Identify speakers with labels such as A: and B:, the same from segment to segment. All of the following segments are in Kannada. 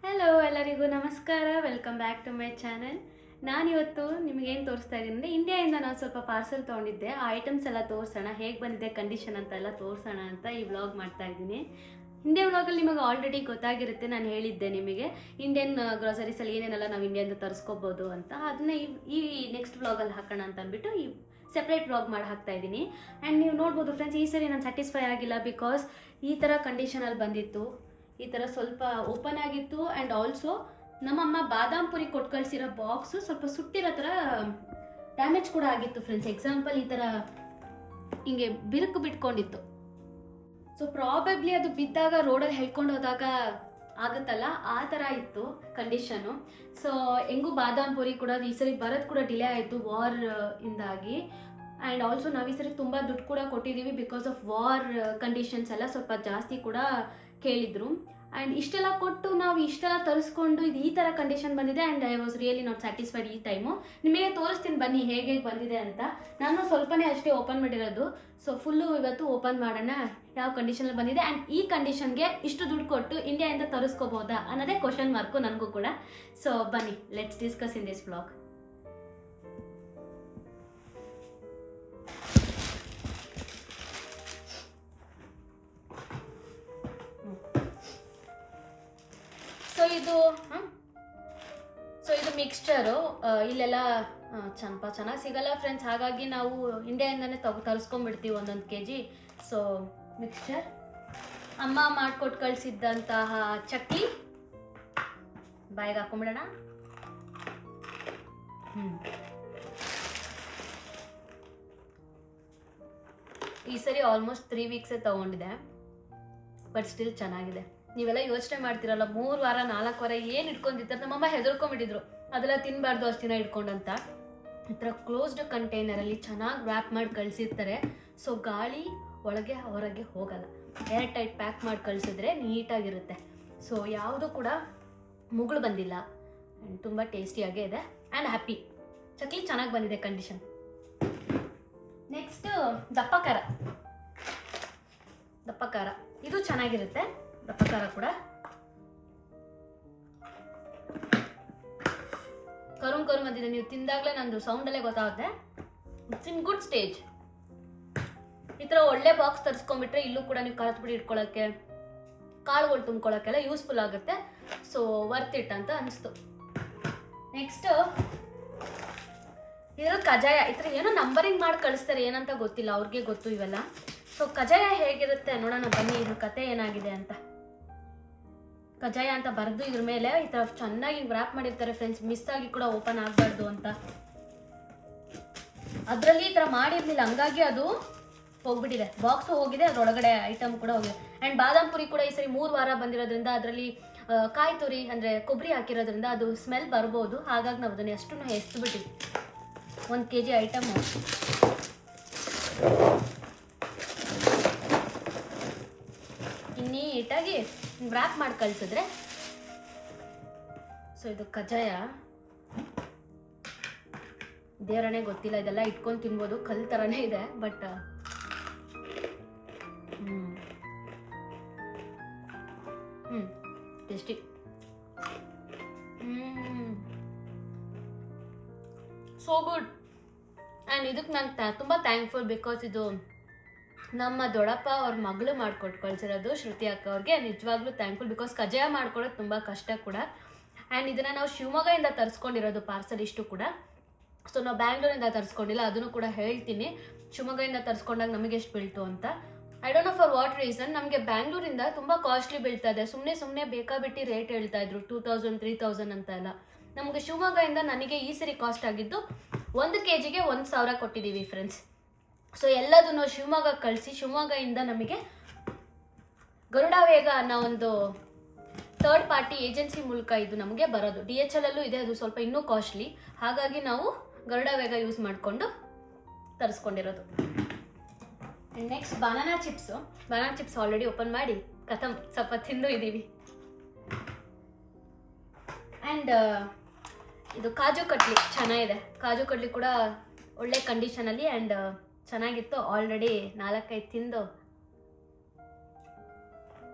A: ಹಲೋ ಎಲ್ಲರಿಗೂ ನಮಸ್ಕಾರ, welcome back to my channel. ನಾನಿವತ್ತು ನಿಮಗೇನು ತೋರಿಸ್ತಾ ಇದ್ದೀನಿ ಅಂದರೆ, ಇಂಡಿಯಾದಿಂದ ನಾನು ಸ್ವಲ್ಪ ಪಾರ್ಸೆಲ್ ತೊಗೊಂಡಿದ್ದೆ. ಆ ಐಟಮ್ಸ್ ಎಲ್ಲ ತೋರಿಸೋಣ, ಹೇಗೆ ಬಂದಿದೆ ಕಂಡೀಷನ್ ಅಂತೆಲ್ಲ ತೋರಿಸೋಣ ಅಂತ ಈ ವ್ಲಾಗ್ ಮಾಡ್ತಾ ಇದ್ದೀನಿ. ಹಿಂದೆ ವ್ಲಾಗಲ್ಲಿ ನಿಮಗೆ ಆಲ್ರೆಡಿ ಗೊತ್ತಾಗಿರುತ್ತೆ, ನಾನು ಹೇಳಿದ್ದೆ ನಿಮಗೆ ಇಂಡಿಯನ್ ಗ್ರಾಸರೀಸಲ್ಲಿ ಏನೇನೆಲ್ಲ ನಾವು ಇಂಡಿಯಾದಿಂದ ತರಿಸ್ಕೋಬೋದು ಅಂತ. ಅದನ್ನ ಈ ನೆಕ್ಸ್ಟ್ ವ್ಲಾಗಲ್ಲಿ ಹಾಕೋಣ ಅಂತ ಅಂದ್ಬಿಟ್ಟು ಈ ಸೆಪ್ರೇಟ್ ವ್ಲಾಗ್ ಮಾಡಿ ಹಾಕ್ತಾ ಇದ್ದೀನಿ. ಆ್ಯಂಡ್ ನೀವು ನೋಡ್ಬೋದು ಫ್ರೆಂಡ್ಸ್, ಈ ಸರಿ ನಾನು ಸ್ಯಾಟಿಸ್ಫೈ ಆಗಿಲ್ಲ, ಬಿಕಾಸ್ ಈ ಥರ ಕಂಡೀಷನಲ್ಲಿ ಬಂದಿತ್ತು. ಈ ಥರ ಸ್ವಲ್ಪ ಓಪನ್ ಆಗಿತ್ತು. ಆ್ಯಂಡ್ ಆಲ್ಸೋ ನಮ್ಮಮ್ಮ ಬಾದಾಮ್ ಪುರಿ ಕೊಟ್ಟು ಕಳಿಸಿರೋ ಬಾಕ್ಸು ಸ್ವಲ್ಪ ಸುಟ್ಟಿರೋ ಥರ ಡ್ಯಾಮೇಜ್ ಕೂಡ ಆಗಿತ್ತು ಫ್ರೆಂಡ್ಸ್. ಎಕ್ಸಾಂಪಲ್ ಈ ಥರ ಹಿಂಗೆ ಬಿರುಕು ಬಿಟ್ಕೊಂಡಿತ್ತು. ಸೊ ಪ್ರಾಬಬ್ಲಿ ಅದು ಬಿದ್ದಾಗ ರೋಡಲ್ಲಿ ಹೇಳ್ಕೊಂಡು ಹೋದಾಗ ಆಗುತ್ತಲ್ಲ, ಆ ಥರ ಇತ್ತು ಕಂಡೀಷನು. ಸೊ ಹೆಂಗೂ ಬಾದಾಮ್ ಪುರಿ ಕೂಡ ಈ ಸರಿ ಬರೋದು ಕೂಡ ಡಿಲೇ ಆಯಿತು ವಾರ್ ಇಂದಾಗಿ. ಆ್ಯಂಡ್ ಆಲ್ಸೋ ನಾವು ಈ ಸರಿ ತುಂಬ ದುಡ್ಡು ಕೂಡ ಕೊಟ್ಟಿದ್ದೀವಿ, ಬಿಕಾಸ್ ಆಫ್ ವಾರ್ ಕಂಡೀಷನ್ಸ್ ಎಲ್ಲ ಸ್ವಲ್ಪ ಜಾಸ್ತಿ ಕೂಡ ಕೇಳಿದ್ರು. ಆ್ಯಂಡ್ ಇಷ್ಟೆಲ್ಲ ಕೊಟ್ಟು ನಾವು ಇಷ್ಟೆಲ್ಲ ತರಿಸ್ಕೊಂಡು ಇದು ಈ ಥರ ಕಂಡೀಷನ್ ಬಂದಿದೆ. And I was really not satisfied ಈ ಟೈಮು. ನಿಮಗೆ ತೋರಿಸ್ತೀನಿ ಬನ್ನಿ ಹೇಗೆ ಬಂದಿದೆ ಅಂತ. ನಾನು ಸ್ವಲ್ಪನೇ ಅಷ್ಟೇ ಓಪನ್ ಮಾಡಿರೋದು, ಸೊ ಫುಲ್ಲು ಇವತ್ತು ಓಪನ್ ಮಾಡೋಣ ಯಾವ ಕಂಡೀಷನಲ್ಲಿ ಬಂದಿದೆ. ಆ್ಯಂಡ್ ಈ ಕಂಡೀಷನ್ಗೆ ಇಷ್ಟು ದುಡ್ಡು ಕೊಟ್ಟು ಇಂಡಿಯಾದಿಂದ ತರಿಸ್ಕೋಬೋದಾ ಅನ್ನೋದೇ ಕ್ವಶನ್ ಮಾರ್ಕು ನನಗೂ ಕೂಡ. ಸೊ ಬನ್ನಿ, let's discuss in this vlog. So ಇದು ಮಿಕ್ಸ್ಚರು. ಇಲ್ಲೆಲ್ಲ ಚೆನ್ನಾಗಿ ಸಿಗಲ್ಲ ಫ್ರೆಂಡ್ಸ್, ಹಾಗಾಗಿ ನಾವು ಇಂಡಿಯಾಯಿಂದನೇ ತರಿಸ್ಕೊಂಡ್ಬಿಡ್ತೀವಿ ಒಂದೊಂದು kg. ಸೊ ಮಿಕ್ಸ್ಚರ್, ಅಮ್ಮ ಮಾಡಿಕೊಟ್ಟು ಕಳಿಸಿದ್ದಂತಹ ಚಕ್ಲಿ ಬಾಯಿಗೆ ಹಾಕೊಂಡ್ಬಿಡೋಣ. ಈ ಸರಿ ಆಲ್ಮೋಸ್ಟ್ 3 ವೀಕ್ಸೇ ತಗೊಂಡಿದೆ, ಬಟ್ ಸ್ಟಿಲ್ ಚೆನ್ನಾಗಿದೆ. ನೀವೆಲ್ಲ ಯೋಚನೆ ಮಾಡ್ತಿರಲ್ಲ, 3 ವಾರ 4 ವಾರ ಏನು ಇಟ್ಕೊಂಡಿರ್ತಾರೆ. ನಮ್ಮಮ್ಮ ಹೆದರ್ಕೊಂಡ್ಬಿಟ್ಟಿದ್ರು ಅದೆಲ್ಲ ತಿನ್ನಬಾರ್ದು ಅಷ್ಟು ದಿನ ಇಟ್ಕೊಂಡಂತ. ಈ ಥರ ಕ್ಲೋಸ್ಡ್ ಕಂಟೈನರಲ್ಲಿ ಚೆನ್ನಾಗಿ ವ್ಯಾಪ್ ಮಾಡಿ ಕಳಿಸಿರ್ತಾರೆ. ಸೊ ಗಾಳಿ ಒಳಗೆ ಹೊರಗೆ ಹೋಗಲ್ಲ, ಏರ್ ಟೈಟ್ ಪ್ಯಾಕ್ ಮಾಡಿ ಕಳಿಸಿದ್ರೆ ನೀಟಾಗಿರುತ್ತೆ. ಸೊ ಯಾವುದು ಕೂಡ ಮುಗುಳು ಬಂದಿಲ್ಲ. ಆ್ಯಂಡ್ ತುಂಬ ಟೇಸ್ಟಿಯಾಗೇ ಇದೆ. And happy. ಚಕ್ಲಿ ಚೆನ್ನಾಗಿ ಬಂದಿದೆ ಕಂಡೀಷನ್. ನೆಕ್ಸ್ಟು ದಪ್ಪ ಖಾರ, ಇದು ಚೆನ್ನಾಗಿರುತ್ತೆ. ದಪ್ಪ ಖಾರ ಕೂಡ ಕರುಮ್ ಬಂದಿದೆ. ನೀವು ತಿಂದಾಗಲೇ ನಂದು ಸೌಂಡಲ್ಲೇ ಗೊತ್ತಾಗುತ್ತೆ. It's in good stage. ಈ ಥರ ಒಳ್ಳೆ ಬಾಕ್ಸ್ ತರಿಸ್ಕೊಂಡ್ಬಿಟ್ರೆ ಇಲ್ಲೂ ಕೂಡ ನೀವು ಖಾರದ ಪುಡಿ ಇಟ್ಕೊಳ್ಳೋಕ್ಕೆ, ಕಾಳುಗಳು ತುಂಬ್ಕೊಳ್ಳೋಕ್ಕೆಲ್ಲ ಯೂಸ್ಫುಲ್ ಆಗುತ್ತೆ. ಸೊ ವರ್ತ್ ಇಟ್ ಅಂತ ಅನಿಸ್ತು. ನೆಕ್ಸ್ಟು ಇದರಲ್ಲಿ ಕಜಾಯ. ಈ ಥರ ಏನೋ ನಂಬರಿಂಗ್ ಮಾಡಿ ಕಳಿಸ್ತಾರೆ, ಏನಂತ ಗೊತ್ತಿಲ್ಲ, ಅವ್ರಿಗೆ ಗೊತ್ತು ಇವೆಲ್ಲ. ಸೊ ಕಜಾಯ ಹೇಗಿರುತ್ತೆ ನೋಡೋಣ ಬನ್ನಿ, ಇದ್ರ ಕತೆ ಏನಾಗಿದೆ ಅಂತ. ಕಜಾಯ ಅಂತ ಬರೆದು ಇದ್ರ ಮೇಲೆ ಈ ಥರ ಚೆನ್ನಾಗಿ ವ್ರಾಪ್ ಮಾಡಿರ್ತಾರೆ ಫ್ರೆಂಡ್ಸ್, ಮಿಸ್ ಆಗಿ ಕೂಡ ಓಪನ್ ಆಗಬಾರ್ದು ಅಂತ. ಅದರಲ್ಲಿ ಈ ಥರ ಮಾಡಿರ್ಲಿಲ್ಲ, ಹಂಗಾಗಿ ಅದು ಹೋಗ್ಬಿಟ್ಟಿದೆ. ಬಾಕ್ಸು ಹೋಗಿದೆ, ಅದರೊಳಗಡೆ ಐಟಮ್ ಕೂಡ ಹೋಗಿದೆ. ಆ್ಯಂಡ್ ಬಾದಾಮ್ ಪುರಿ ಕೂಡ ಈ ಸರಿ 3 ವಾರ ಬಂದಿರೋದ್ರಿಂದ ಅದರಲ್ಲಿ ಕಾಯಿ ತುರಿ ಅಂದರೆ ಕೊಬ್ಬರಿ ಹಾಕಿರೋದ್ರಿಂದ ಅದು ಸ್ಮೆಲ್ ಬರ್ಬೋದು. ಹಾಗಾಗಿ ನಾವು ಅದನ್ನು ಅಷ್ಟು ಎಸ್ಬಿಟ್ಟಿದ್ವಿ. 1 kg ಐಟಮು. ನೀಟಾಗಿ ವ್ರಾಪ್ ಮಾಡಿ ಕಳಿಸಿದ್ರೆ. ಸೊ ಇದು ಕಜಾಯ, ದೇವರನೇ ಗೊತ್ತಿಲ್ಲ, ಇದೆಲ್ಲ ಇಟ್ಕೊಂಡು ತಿನ್ಬೋದು, ಕಲ್ ಥರನೇ ಇದೆ. But tasty. So good. And ಇದಕ್ಕೆ ನಾನು ತುಂಬ ಥ್ಯಾಂಕ್ಫುಲ್, ಬಿಕಾಸ್ ಇದು ನಮ್ಮ ದೊಡ್ಡಪ್ಪ ಅವ್ರ ಮಗಳು ಮಾಡಿಕೊಟ್ಟು ಕಳಿಸಿರೋದು, ಶ್ರುತಿ ಅಕ್ಕ ಅವ್ರಿಗೆ ನಿಜವಾಗ್ಲೂ ಥ್ಯಾಂಕ್ಫುಲ್. ಬಿಕಾಸ್ ಕಜಾಯ ಮಾಡ್ಕೊಡೋದು ತುಂಬ ಕಷ್ಟ ಕೂಡ. ಆ್ಯಂಡ್ ಇದನ್ನು ನಾವು ಶಿವಮೊಗ್ಗದಿಂದ ತರಿಸ್ಕೊಂಡಿರೋದು ಪಾರ್ಸಲ್ ಇಷ್ಟು ಕೂಡ. ಸೊ ನಾವು ಬ್ಯಾಂಗ್ಳೂರಿಂದ ತರಿಸ್ಕೊಂಡಿಲ್ಲ, ಅದನ್ನು ಕೂಡ ಹೇಳ್ತೀನಿ. ಶಿವಮೊಗ್ಗದಿಂದ ತರಿಸ್ಕೊಂಡಾಗ ನಮಗೆ ಎಷ್ಟು ಬೀಳ್ತು ಅಂತ. I don't know for what reason. ನಮಗೆ ಬ್ಯಾಂಗ್ಳೂರಿಂದ ತುಂಬ ಕಾಸ್ಟ್ಲಿ ಬೀಳ್ತಾ ಇದೆ. ಸುಮ್ಮನೆ ಬೇಕಾಬಿಟ್ಟು ರೇಟ್ ಹೇಳ್ತಾ ಇದ್ರು, 2000 3000 ಅಂತ ಎಲ್ಲ. ನಮಗೆ ಶಿವಮೊಗ್ಗದಿಂದ ನನಗೆ ಈ ಸರಿ ಕಾಸ್ಟ್ ಆಗಿದ್ದು 1 kgಗೆ 1000 ಕೊಟ್ಟಿದ್ದೀವಿ ಫ್ರೆಂಡ್ಸ್. ಸೊ ಎಲ್ಲದನ್ನು ಶಿವಮೊಗ್ಗ ಕಳಿಸಿ, ಶಿವಮೊಗ್ಗದಿಂದ ನಮಗೆ ಗರುಡ ವೇಗ ಅನ್ನೋ ಒಂದು ಥರ್ಡ್ ಪಾರ್ಟಿ ಏಜೆನ್ಸಿ ಮೂಲಕ ಇದು ನಮಗೆ ಬರೋದು. DHL ಅಲ್ಲೂ ಇದೆ, ಅದು ಸ್ವಲ್ಪ ಇನ್ನೂ ಕಾಸ್ಟ್ಲಿ. ಹಾಗಾಗಿ ನಾವು ಗರುಡ ವೇಗ ಯೂಸ್ ಮಾಡಿಕೊಂಡು ತರಿಸ್ಕೊಂಡಿರೋದು. Next banana chips already open ಮಾಡಿ ಸ್ವಲ್ಪ ತಿಂದು ಇದ್ದೀವಿ. ಆ್ಯಂಡ್ ಇದು ಕಾಜು ಕಟ್ಲಿ ಚೆನ್ನಾಗಿದೆ. ಕಾಜು ಕಟ್ಲಿ ಕೂಡ ಒಳ್ಳೆ ಕಂಡೀಷನಲ್ಲಿ ಆ್ಯಂಡ್ ಚೆನ್ನಾಗಿತ್ತು. ಆಲ್ರೆಡಿ 4-5 ತಿಂದು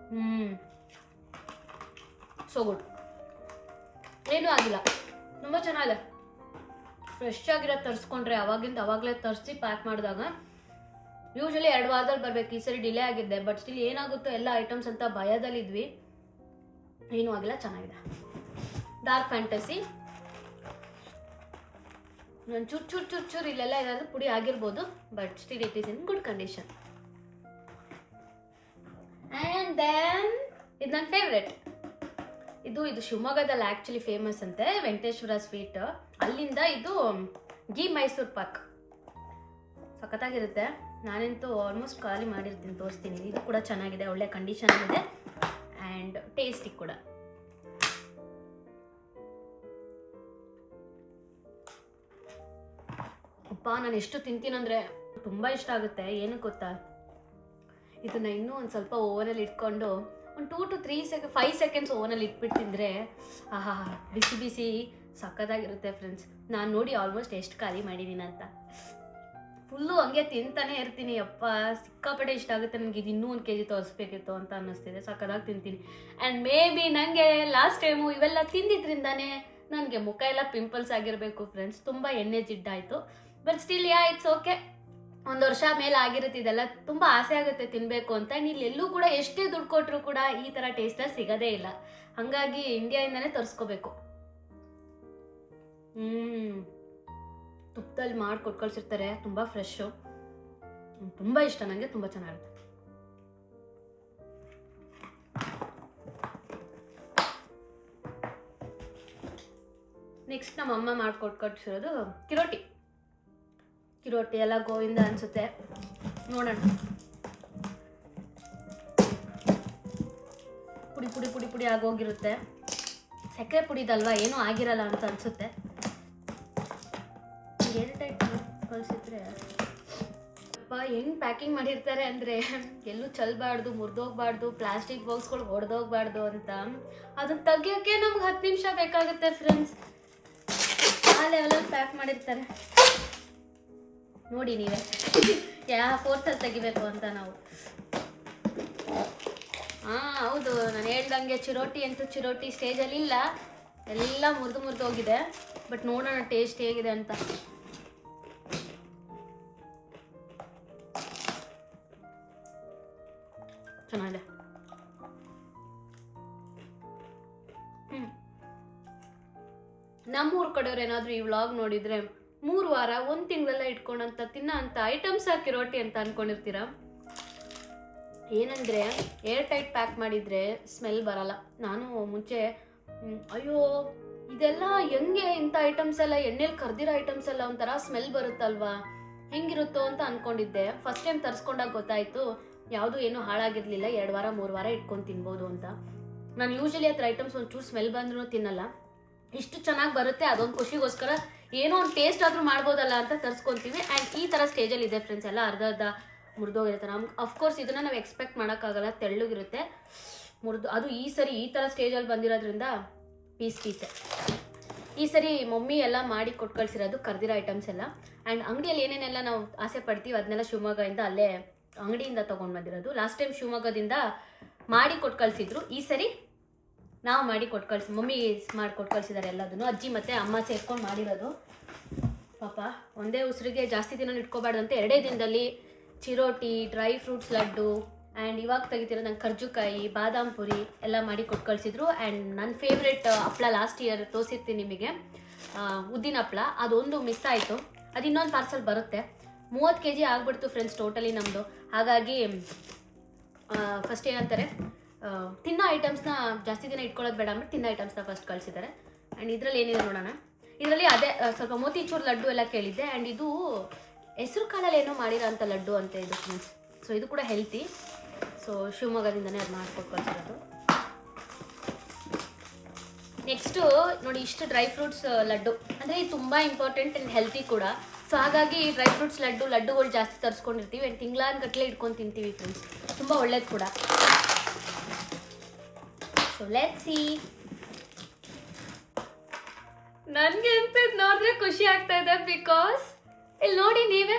A: ಸೊ ಗುಡ್. ಏನೂ ಆಗಿಲ್ಲ, ತುಂಬ ಚೆನ್ನಾಗಿದೆ. ಫ್ರೆಶ್ ಆಗಿರೋ ತರಿಸ್ಕೊಂಡ್ರೆ ಅವಾಗಲೇ ತರಿಸಿ ಪ್ಯಾಕ್ ಮಾಡಿದಾಗ ಯೂಶಲಿ 2 ವಾರದಲ್ಲಿ ಬರಬೇಕು. ಈ ಸರಿ ಡಿಲೇ ಆಗಿದ್ದೆ, ಬಟ್ ಸ್ಟಿಲ್ ಏನಾಗುತ್ತೋ ಎಲ್ಲ ಐಟಮ್ಸ್ ಅಂತ ಭಯದಲ್ಲಿದ್ವಿ. ಏನೂ ಆಗಿಲ್ಲ, ಚೆನ್ನಾಗಿದೆ. ಡಾರ್ಕ್ ಫ್ಯಾಂಟಸಿ ನಾನು ಚೂರು ಇಲ್ಲೆಲ್ಲ ಏನಾದರೂ ಪುಡಿ ಆಗಿರ್ಬೋದು, but still it is in good condition. And then ಇದು ನನ್ನ ಫೇವ್ರೆಟ್. ಇದು ಶಿವಮೊಗ್ಗದಲ್ಲಿ ಆ್ಯಕ್ಚುಲಿ ಫೇಮಸ್ ಅಂತೆ, ವೆಂಕಟೇಶ್ವರ ಸ್ವೀಟ್. ಅಲ್ಲಿಂದ ಇದು ಘೀ ಮೈಸೂರು ಪಾಕ್ ಸಖತ್ತಾಗಿರುತ್ತೆ. ನಾನಂತೂ ಆಲ್ಮೋಸ್ಟ್ ಖಾಲಿ ಮಾಡಿರ್ತೀನಿ, ತೋರಿಸ್ತೀನಿ. ಇದು ಕೂಡ ಚೆನ್ನಾಗಿದೆ, ಒಳ್ಳೆ ಕಂಡೀಷನ್ ಇದೆ ಆ್ಯಂಡ್ ಟೇಸ್ಟಿ ಕೂಡ. ಅಪ್ಪ ನಾನು ಎಷ್ಟು ತಿಂತೀನಂದರೆ ತುಂಬ ಇಷ್ಟ ಆಗುತ್ತೆ. ಏನಕ್ಕೆ ಗೊತ್ತಾ, ಇದನ್ನು ಇನ್ನೂ ಒಂದು ಸ್ವಲ್ಪ ಓವನಲ್ಲಿ ಇಟ್ಕೊಂಡು ಒಂದು 2 to 5 ಸೆಕೆಂಡ್ಸ್ ಓವನಲ್ಲಿ ಇಟ್ಬಿಟ್ಟು ತಿಂದರೆ ಆಹಾ ಬಿಸಿ ಬಿಸಿ ಸಕ್ಕತ್ತಾಗಿರುತ್ತೆ ಫ್ರೆಂಡ್ಸ್. ನಾನು ನೋಡಿ ಆಲ್ಮೋಸ್ಟ್ ಎಷ್ಟು ಖಾಲಿ ಮಾಡಿದ್ದೀನಿ ಅಂತ. ಫುಲ್ಲು ಹಂಗೆ ತಿಂತಾನೆ ಇರ್ತೀನಿ. ಅಪ್ಪ ಸಿಕ್ಕಾಪಟ್ಟೆ ಇಷ್ಟ ಆಗುತ್ತೆ ನನಗೆ. ಇದು ಇನ್ನೂ 1 kg ತೋರಿಸ್ಬೇಕಿತ್ತು ಅಂತ ಅನ್ನಿಸ್ತಿದೆ. ಸಕ್ಕತ್ತಾಗಿ ತಿಂತೀನಿ. ಆ್ಯಂಡ್ ಮೇ ಬಿ ನನಗೆ ಲಾಸ್ಟ್ ಟೈಮು ಇವೆಲ್ಲ ತಿಂದಿದ್ರಿಂದಾನೇ ನನಗೆ ಮುಖ ಎಲ್ಲ ಪಿಂಪಲ್ಸ್ ಆಗಿರಬೇಕು ಫ್ರೆಂಡ್ಸ್. ತುಂಬ ಎಣ್ಣೆ ಜಿಡ್ಡಾಯಿತು. But still it's okay. 1 ವರ್ಷ ಮೇಲೆ ಆಗಿರುತ್ತೆ. ಇದೆಲ್ಲ ತುಂಬ ಆಸೆ ಆಗುತ್ತೆ ತಿನ್ನಬೇಕು ಅಂತ. ಎಲ್ಲೂ ಕೂಡ ಎಷ್ಟೇ ದುಡ್ಡು ಕೊಟ್ಟರು ಕೂಡ ಈ ಥರ ಟೇಸ್ಟಲ್ಲಿ ಸಿಗೋದೇ ಇಲ್ಲ. ಹಾಗಾಗಿ ಇಂಡಿಯಾಯಿಂದನೇ ತರಿಸ್ಕೋಬೇಕು. ತುಪ್ಪದಲ್ಲಿ ಮಾಡಿ ಕೊಟ್ಟು ಕಳಿಸಿರ್ತಾರೆ, ತುಂಬ ಫ್ರೆಶ್ಶು. ತುಂಬ ಇಷ್ಟ ನನಗೆ, ತುಂಬ ಚೆನ್ನಾಗಿರುತ್ತೆ. ನೆಕ್ಸ್ಟ್ ನಮ್ಮ ಅಮ್ಮ ಮಾಡಿಕೊಟ್ಟು ಕಳಿಸಿರೋದು ಕಿರೋಟಿ ಎಲ್ಲ ಗೋವಿಂದ ಅನಿಸುತ್ತೆ. ನೋಡೋಣ. ಪುಡಿ ಆಗೋಗಿರುತ್ತೆ. ಸಕ್ಕರೆ ಪುಡಿದಲ್ವಾ, ಏನೂ ಆಗಿರಲ್ಲ ಅಂತ ಅನಿಸುತ್ತೆ. ಏರ್ಟೈಟ್ ಕಳಿಸಿದ್ರೆ ಅಪ್ಪ ಹೆಂಗೆ ಪ್ಯಾಕಿಂಗ್ ಮಾಡಿರ್ತಾರೆ ಅಂದರೆ ಎಲ್ಲೂ ಚೆಲ್ಲಬಾರ್ದು, ಮುರಿದೋಗ್ಬಾರ್ದು, ಪ್ಲಾಸ್ಟಿಕ್ ಬಾಕ್ಸ್ಗಳು ಹೊಡೆದೋಗ್ಬಾರ್ದು ಅಂತ. ಅದನ್ನು ತೆಗಿಯೋಕ್ಕೆ ನಮ್ಗೆ 10 ನಿಮಿಷ ಬೇಕಾಗುತ್ತೆ ಫ್ರೆಂಡ್ಸ್. ಆ ಲೆವೆಲಲ್ಲಿ ಪ್ಯಾಕ್ ಮಾಡಿರ್ತಾರೆ ನೋಡಿ ನೀವೇ. ಯಾವ ಫೋರ್ಸಲ್ಲಿ ತೆಗಿಬೇಕು ಅಂತ ನಾವು. ಹೌದು, ನಾನು ಹೇಳ್ದಂಗೆ ಚಿರೋಟಿ ಸ್ಟೇಜಲ್ಲಿ ಇಲ್ಲ, ಎಲ್ಲ ಮುರಿದು ಹೋಗಿದೆ. ಬಟ್ ನೋಡೋಣ ಟೇಸ್ಟ್ ಹೇಗಿದೆ ಅಂತ. ಚೆನ್ನಾಗಿದೆ. ನಮ್ಮೂರ ಕಡೆಯವ್ರು ಏನಾದರೂ ಈ ವ್ಲಾಗ್ ನೋಡಿದರೆ 3 ವಾರ 1 ತಿಂಗಳೆಲ್ಲ ಇಟ್ಕೊಂಡಂತ ತಿನ್ನೋ ಅಂತ ಐಟಮ್ಸ್ ಕಿರೋಟಿ ಅಂತ ಅನ್ಕೊಂಡಿರ್ತೀರ. ಏನಂದರೆ ಏರ್ ಟೈಟ್ ಪ್ಯಾಕ್ ಮಾಡಿದರೆ ಸ್ಮೆಲ್ ಬರಲ್ಲ. ನಾನು ಮುಂಚೆ ಅಯ್ಯೋ ಇದೆಲ್ಲ ಹೆಂಗೆ ಇಂಥ ಐಟಮ್ಸ್ ಎಲ್ಲ ಎಣ್ಣೆಲಿ ಕರ್ದಿರೋ ಐಟಮ್ಸ್ ಎಲ್ಲ ಒಂಥರ ಸ್ಮೆಲ್ ಬರುತ್ತಲ್ವಾ, ಹೆಂಗಿರುತ್ತೋ ಅಂತ ಅಂದ್ಕೊಂಡಿದ್ದೆ. ಫಸ್ಟ್ ಟೈಮ್ ತರಿಸ್ಕೊಂಡಾಗ ಗೊತ್ತಾಯಿತು ಯಾವುದು ಏನೂ ಹಾಳಾಗಿರಲಿಲ್ಲ. 2 ವಾರ 3 ವಾರ ಇಟ್ಕೊಂಡು ತಿನ್ಬೋದು ಅಂತ. ನಾನು ಯೂಶಲಿ ಹತ್ರ ಐಟಮ್ಸ್ ಒಂಚೂರು ಸ್ಮೆಲ್ ಬಂದ್ರೂ ತಿನ್ನಲ್ಲ. ಇಷ್ಟು ಚೆನ್ನಾಗಿ ಬರುತ್ತೆ, ಅದೊಂದು ಖುಷಿಗೋಸ್ಕರ ಏನೋ ಒಂದು ಟೇಸ್ಟ್ ಆದರೂ ಮಾಡ್ಬೋದಲ್ಲ ಅಂತ ತರಿಸ್ಕೊತೀವಿ. ಆ್ಯಂಡ್ ಈ ಥರ ಸ್ಟೇಜಲ್ಲಿ ಇದೆ ಫ್ರೆಂಡ್ಸ್, ಎಲ್ಲ ಅರ್ಧ ಮುರಿದೋಗಿರುತ್ತೆ. ನಮ್ಗೆ ಅಫ್ಕೋರ್ಸ್ ಇದನ್ನು ನಾವು ಎಕ್ಸ್ಪೆಕ್ಟ್ ಮಾಡೋಕ್ಕಾಗಲ್ಲ, ತೆಳ್ಳಗಿರುತ್ತೆ ಅದು. ಈ ಸರಿ ಈ ಥರ ಸ್ಟೇಜಲ್ಲಿ ಬಂದಿರೋದ್ರಿಂದ ಪೀಸೆ. ಈ ಸರಿ ಮಮ್ಮಿ ಎಲ್ಲ ಮಾಡಿ ಕೊಟ್ಟು ಕಳಿಸಿರೋದು ಕರ್ದಿರೋ ಐಟಮ್ಸ್ ಎಲ್ಲ. ಆ್ಯಂಡ್ ಅಂಗಡಿಯಲ್ಲಿ ಏನೇನೆಲ್ಲ ನಾವು ಆಸೆ ಪಡ್ತೀವಿ ಅದನ್ನೆಲ್ಲ ಶಿವಮೊಗ್ಗದಿಂದ ಅಲ್ಲೇ ಅಂಗಡಿಯಿಂದ ತೊಗೊಂಡು ಬಂದಿರೋದು. ಲಾಸ್ಟ್ ಟೈಮ್ ಶಿವಮೊಗ್ಗದಿಂದ ಮಾಡಿ ಕೊಟ್ಟು ಕಳಿಸಿದ್ರು, ಈ ಸರಿ ನಾವು ಮಾಡಿ ಕೊಟ್ಟು ಮಮ್ಮಿ ಮಾಡಿ ಕೊಟ್ಟು ಕಳಿಸಿದ್ದಾರೆ ಎಲ್ಲದನ್ನು. ಅಜ್ಜಿ ಮತ್ತು ಅಮ್ಮ ಸೇರ್ಕೊಂಡು ಮಾಡಿರೋದು. ಪಾಪ ಒಂದೇ ಉಸಿರಿಗೆ ಜಾಸ್ತಿ ದಿನ ಇಟ್ಕೋಬಾರ್ದು ಅಂತ 2 ದಿನದಲ್ಲಿ ಚಿರೋಟಿ, ಡ್ರೈ ಫ್ರೂಟ್ಸ್ ಲಡ್ಡು, ಆ್ಯಂಡ್ ಇವಾಗ ತೆಗಿತಿರೋ ನಂಗೆ ಕರ್ಜುಕಾಯಿ, ಬಾದಾಮ್ ಪುರಿ ಎಲ್ಲ ಮಾಡಿ ಕೊಟ್ಟು ಕಳಿಸಿದ್ರು. ಆ್ಯಂಡ್ ನನ್ನ ಫೇವ್ರೆಟ್ ಹಪ್ಪಳ ಲಾಸ್ಟ್ ಇಯರ್ ತೋರಿಸಿರ್ತೀನಿ ನಿಮಗೆ, ಉದ್ದಿನ ಹಪ್ಪಳ. ಅದೊಂದು ಮಿಸ್ ಆಯಿತು. ಅದು ಇನ್ನೊಂದು ಪಾರ್ಸಲ್ ಬರುತ್ತೆ. 30 kg ಆಗಿಬಿಡ್ತು ಫ್ರೆಂಡ್ಸ್ ಟೋಟಲಿ ನಮ್ಮದು. ಹಾಗಾಗಿ ಫಸ್ಟ್ ಏನಂತಾರೆ, ತಿನ್ನೋ ಐಟಮ್ಸ್ನ ಜಾಸ್ತಿ ದಿನ ಇಟ್ಕೊಳ್ಳೋದು ಬೇಡ ಅಂದ್ಬಿಟ್ಟು ತಿನ್ನೋ ಐಟಮ್ಸ್ನ ಫಸ್ಟ್ ಕಳಿಸಿದ್ದಾರೆ. ಆ್ಯಂಡ್ ಇದರಲ್ಲಿ ಏನಿದೆ ನೋಡೋಣ. ಇದರಲ್ಲಿ ಅದೇ ಸ್ವಲ್ಪ ಮೋತಿಚೂರ್ ಲಡ್ಡು ಎಲ್ಲ ಕೇಳಿದ್ದೆ. ಆ್ಯಂಡ್ ಇದು ಹೆಸರು ಕಾಳಲ್ಲಿ ಏನೋ ಮಾಡಿರೋ ಅಂಥ ಲಡ್ಡು ಅಂತ ಇದು ಫ್ರೆಂಡ್ಸ್. ಸೊ ಇದು ಕೂಡ ಹೆಲ್ತಿ. ಸೊ ಶಿವಮೊಗ್ಗದಿಂದನೇ ಅದು ಮಾಡಿಕೊಟ್ಟು ಕಳಿಸಿರೋದು. ನೆಕ್ಸ್ಟು ನೋಡಿ, ಇಷ್ಟು ಡ್ರೈ ಫ್ರೂಟ್ಸ್ ಲಡ್ಡು ಅಂದರೆ ಇದು ತುಂಬ ಇಂಪಾರ್ಟೆಂಟ್ ಆ್ಯಂಡ್ ಹೆಲ್ತಿ ಕೂಡ. ಸೊ ಹಾಗಾಗಿ ಡ್ರೈ ಫ್ರೂಟ್ಸ್ ಲಡ್ಡುಗಳು ಜಾಸ್ತಿ ತರಿಸ್ಕೊಂಡಿರ್ತೀವಿ. ಆ್ಯಂಡ್ ತಿಂಗಳಾನ್ಗಟ್ಟಲೆ ಇಟ್ಕೊಂಡು ತಿಂತೀವಿ ಫ್ರೆಂಡ್ಸ್. ತುಂಬ ಒಳ್ಳೇದು ಕೂಡ. So let's see. ನನಗೆ ಅಂತ ನೋಡಿದ್ರೆ ಖುಷಿ ಆಗ್ತಾ ಇದೆ, ಬಿಕಾಸ್ ಇಲ್ಲಿ ನೋಡಿ ನೀವೇ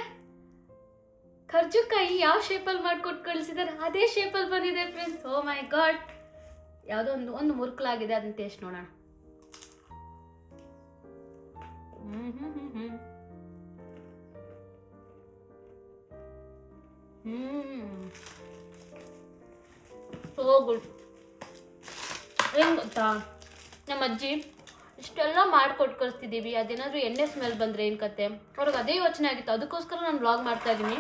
A: ಕರ್ಜುಕಾಯಿ ಯಾವ ಶೇಪಲ್ಲಿ ಮಾಡಿಕೊಟ್ಟು ಕಳಿಸಿದ್ದಾರೆ ಅದೇ ಶೇಪಲ್ಲಿ ಬಂದಿದೆ ಫ್ರೆಂಡ್ಸ್. ಓ ಮೈ ಗಾಡ್. ಯಾವುದೋ ಒಂದು ಮುರುಕಲಾಗಿದೆ, ಅದನ್ನ ಟೇಸ್ಟ್ ನೋಡೋಣ. So good. ಏನು ಗೊತ್ತಾ, ನಮ್ಮ ಅಜ್ಜಿ ಇಷ್ಟೆಲ್ಲ ಮಾಡಿಕೊಟ್ಟು ಕಳಿಸ್ತಿದ್ದೀವಿ, ಅದೇನಾದರೂ ಎಣ್ಣೆ ಸ್ಮೆಲ್ ಬಂದರೆ ಏನು ಕತೆ, ಅವ್ರಿಗೆ ಅದೇ ಯೋಚನೆ ಆಗಿತ್ತು. ಅದಕ್ಕೋಸ್ಕರ ನಾನು ವ್ಲಾಗ್ ಮಾಡ್ತಾ ಇದ್ದೀನಿ.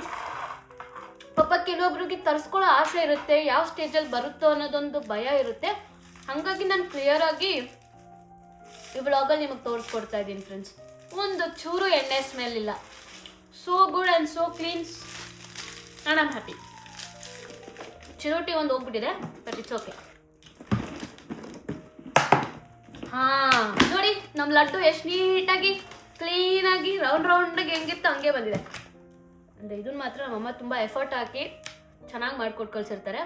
A: ಪಾಪ ಕೆಲವೊಬ್ರಿಗೆ ತರಿಸ್ಕೊಳ್ಳೋ ಆಸೆ ಇರುತ್ತೆ, ಯಾವ ಸ್ಟೇಜಲ್ಲಿ ಬರುತ್ತೋ ಅನ್ನೋದೊಂದು ಭಯ ಇರುತ್ತೆ. ಹಾಗಾಗಿ ನಾನು ಕ್ಲಿಯರಾಗಿ ಈ ವ್ಲಾಗಲ್ಲಿ ನಿಮಗೆ ತೋರಿಸ್ಕೊಡ್ತಾ ಇದ್ದೀನಿ ಫ್ರೆಂಡ್ಸ್. ಒಂದು ಚೂರು ಎಣ್ಣೆ ಸ್ಮೆಲ್ ಇಲ್ಲ. So good and so cleans and I'm happy. ಚಿರೋಟಿ ಒಂದು ಹೋಗ್ಬಿಟ್ಟಿದೆ, ಬಟ್ ಇಟ್ಸ್ ಓಕೆ. ಹಾಂ ನೋಡಿ, ನಮ್ಮ ಲಡ್ಡು ಎಷ್ಟು ನೀಟಾಗಿ ಕ್ಲೀನಾಗಿ ರೌಂಡಾಗಿ ಹೆಂಗಿತ್ತು ಹಂಗೆ ಬಂದಿದೆ. ಅಂದರೆ ಇದನ್ನು ಮಾತ್ರ ನಮ್ಮಮ್ಮ ತುಂಬ ಎಫರ್ಟ್ ಹಾಕಿ ಚೆನ್ನಾಗಿ ಮಾಡಿಕೊಟ್ಟು ಕಳಿಸಿರ್ತಾರೆ.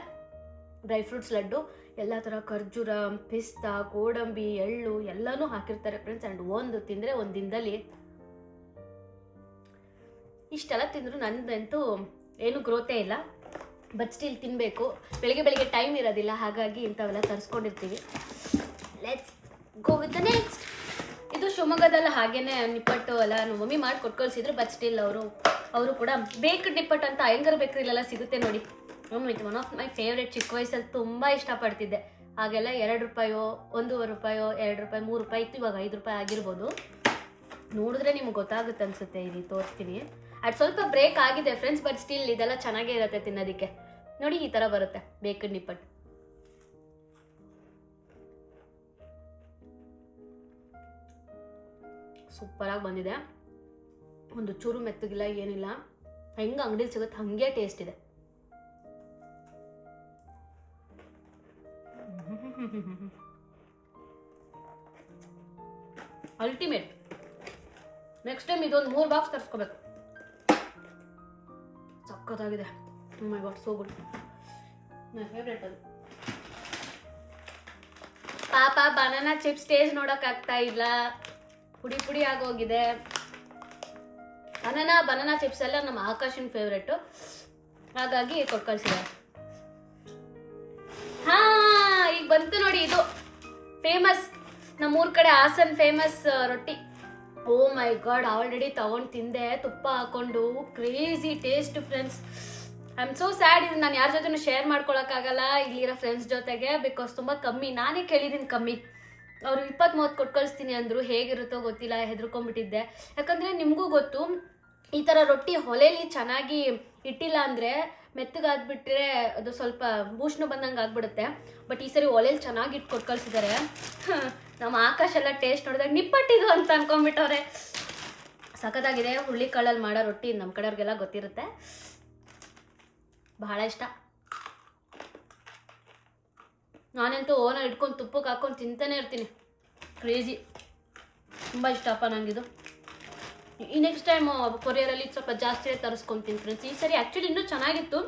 A: ಡ್ರೈ ಫ್ರೂಟ್ಸ್ ಲಡ್ಡು ಎಲ್ಲ ಥರ ಖರ್ಜೂರ, ಪಿಸ್ತಾ, ಗೋಡಂಬಿ, ಎಳ್ಳು ಎಲ್ಲನೂ ಹಾಕಿರ್ತಾರೆ ಫ್ರೆಂಡ್ಸ್. ಆ್ಯಂಡ್ ಒಂದು ತಿಂದರೆ ಒಂದು ದಿನದಲ್ಲಿ ಇಷ್ಟೆಲ್ಲ ತಿಂದರೂ ನನ್ನದಂತೂ ಏನು ಗ್ರೋತೇ ಇಲ್ಲ. ಬಟ್ ಸ್ಟಿಲ್ ತಿನ್ನಬೇಕು. ಬೆಳಿಗ್ಗೆ ಟೈಮ್ ಇರೋದಿಲ್ಲ, ಹಾಗಾಗಿ ಇಂಥವೆಲ್ಲ ತರಿಸ್ಕೊಂಡಿರ್ತೀವಿ. Let's go with the next. ಇದು ಶಿವಮೊಗ್ಗದಲ್ಲಿ ಹಾಗೇನೆ ನಿಪ್ಪಟ್ಟು ಎಲ್ಲ ನಮ್ಮ ಮಮ್ಮಿ ಮಾಡಿ ಕೊಟ್ಟು ಕಳಿಸಿದ್ರು. ಬಟ್ ಸ್ಟಿಲ್ ಅವರು ಕೂಡ ಬೇಕ್ಡ್ ನಿಪ್ಪಟ್ಟು ಅಂತ ಅಯ್ಯಂಗಾರ್ ಬೇಕ್ರಿಲೆಲ್ಲ ಸಿಗುತ್ತೆ ನೋಡಿ. It one of my favourite. ಚಿಕ್ಕ ವಯಸ್ಸಲ್ಲಿ ತುಂಬ ಇಷ್ಟಪಡ್ತಿದ್ದೆ. ಹಾಗೆಲ್ಲ ₹2, ₹1.5, ₹2, ₹3 ಇತ್ತು. ಇವಾಗ ₹5 ಆಗಿರ್ಬೋದು. ನೋಡಿದ್ರೆ ನಿಮ್ಗೆ ಗೊತ್ತಾಗುತ್ತೆ ಅನ್ಸುತ್ತೆ. ಇಲ್ಲಿ ತೋರಿಸ್ತೀನಿ. ಅದು ಸ್ವಲ್ಪ ಬ್ರೇಕ್ ಆಗಿದೆ ಫ್ರೆಂಡ್ಸ್, ಬಟ್ ಸ್ಟಿಲ್ ಇದೆಲ್ಲ ಚೆನ್ನಾಗೇ ಇರುತ್ತೆ ತಿನ್ನೋದಕ್ಕೆ. ನೋಡಿ ಈ ಥರ ಬರುತ್ತೆ ಬೇಕ್ಡ್ ನಿಪ್ಪಟ್ಟು. ಸೂಪರಾಗಿ ಬಂದಿದೆ. ಒಂದು ಚೂರು ಮೆತ್ತಗಿಲ್ಲ, ಏನಿಲ್ಲ. ಹೆಂಗೆ ಅಂಗಡಿಲಿ ಸಿಗುತ್ತೆ ಹಾಗೆ ಟೇಸ್ಟ್ ಇದೆ. ಅಲ್ಟಿಮೇಟ್. ನೆಕ್ಸ್ಟ್ ಟೈಮ್ ಇದೊಂದು 3 ಬಾಕ್ಸ್ ತರಿಸ್ಕೋಬೇಕು. ಸಕ್ಕತ್ತಾಗಿದೆ. ಮೈ ಗಾಡ್, ಸೋ ಗುಡ್. ನನ್ನ ಫೇವ್ರೇಟ್ ಅದು. ಪಾಪ ಬನಾನಾ ಚಿಪ್ಸ್ ಟೇಸ್ಟ್ ನೋಡೋಕ್ಕಾಗ್ತಾ ಇಲ್ಲ, ಪುಡಿ ಆಗೋಗಿದೆ. ಬನಾನಾ ಚಿಪ್ಸ್ ಎಲ್ಲ ನಮ್ಮ ಆಕಾಶನ್ ಫೇವ್ರೇಟು, ಹಾಗಾಗಿ ಕೊಟ್ಟು ಕಳಿಸಿದ್ದಾರೆ. ಈಗ ಬಂತು ನೋಡಿ, ಇದು ಫೇಮಸ್ ನಮ್ಮೂರ ಕಡೆ ಹಾಸನ್ ಫೇಮಸ್ ರೊಟ್ಟಿ. ಓ ಮೈ ಗಾಡ್, ಆಲ್ರೆಡಿ ತಗೊಂಡು ತಿಂದೆ ತುಪ್ಪ ಹಾಕೊಂಡು. Crazy taste friends. I am so sad. ಇದು ನಾನು ಯಾರ ಜೊತೆನೂ ಶೇರ್ ಮಾಡ್ಕೊಳಕ್ಕಾಗಲ್ಲ ಇಲ್ಲಿರೋ ಫ್ರೆಂಡ್ಸ್ ಜೊತೆಗೆ, ಬಿಕಾಸ್ ತುಂಬ ಕಮ್ಮಿ. ನಾನೇ ಕೇಳಿದ್ದೀನಿ ಕಮ್ಮಿ. ಅವರು 20-30 ಕೊಟ್ಟು ಕಳಿಸ್ತೀನಿ ಅಂದರು. ಹೇಗಿರುತ್ತೋ ಗೊತ್ತಿಲ್ಲ, ಹೆದರ್ಕೊಂಡ್ಬಿಟ್ಟಿದ್ದೆ. ಯಾಕಂದರೆ ನಿಮಗೂ ಗೊತ್ತು, ಈ ಥರ ರೊಟ್ಟಿ ಹೊಲೆಯಲ್ಲಿ ಚೆನ್ನಾಗಿ ಇಟ್ಟಿಲ್ಲ ಅಂದರೆ ಮೆತ್ತಗಾಗ್ಬಿಟ್ರೆ ಅದು ಸ್ವಲ್ಪ ಬೂಷ್ಣ ಬಂದಂಗೆ ಆಗ್ಬಿಡುತ್ತೆ. ಬಟ್ ಈ ಸರಿ ಒಲೆಯಲ್ಲಿ ಚೆನ್ನಾಗಿ ಇಟ್ಟು ಕೊಟ್ಟು ಕಳಿಸಿದ್ದಾರೆ. ನಮ್ಮ ಆಕಾಶ ಎಲ್ಲ ಟೇಸ್ಟ್ ನೋಡಿದಾಗ ನಿಪ್ಪಟ್ಟಿದು ಅಂತ ಅನ್ಕೊಂಡ್ಬಿಟ್ಟವ್ರೆ. ಸಖತ್ತಾಗಿದೆ. ಹುಳ್ಳಿಕಾಳಲ್ಲಿ ಮಾಡೋ ರೊಟ್ಟಿ ನಮ್ಮ ಕಡೆಯವ್ರಿಗೆಲ್ಲ ಗೊತ್ತಿರುತ್ತೆ. ಬಹಳ ಇಷ್ಟ. ನಾನಂತೂ ಓನಲ್ಲಿ ಇಟ್ಕೊಂಡು ತುಪ್ಪಕ್ಕೆ ಹಾಕ್ಕೊಂಡು ತಿಂತಾನೆ ಇರ್ತೀನಿ. ಕ್ರೇಜಿ. ತುಂಬ ಇಷ್ಟಪ್ಪ ನನಗಿದು. ಈ ನೆಕ್ಸ್ಟ್ ಟೈಮ್ ಕೊರಿಯರಲ್ಲಿ ಸ್ವಲ್ಪ ಜಾಸ್ತಿ ತರಿಸ್ಕೊತೀನಿ ಫ್ರೆಂಡ್ಸ್. ಈ ಸರಿ ಆ್ಯಕ್ಚುಲಿ ಇನ್ನೂ ಚೆನ್ನಾಗಿತ್ತು.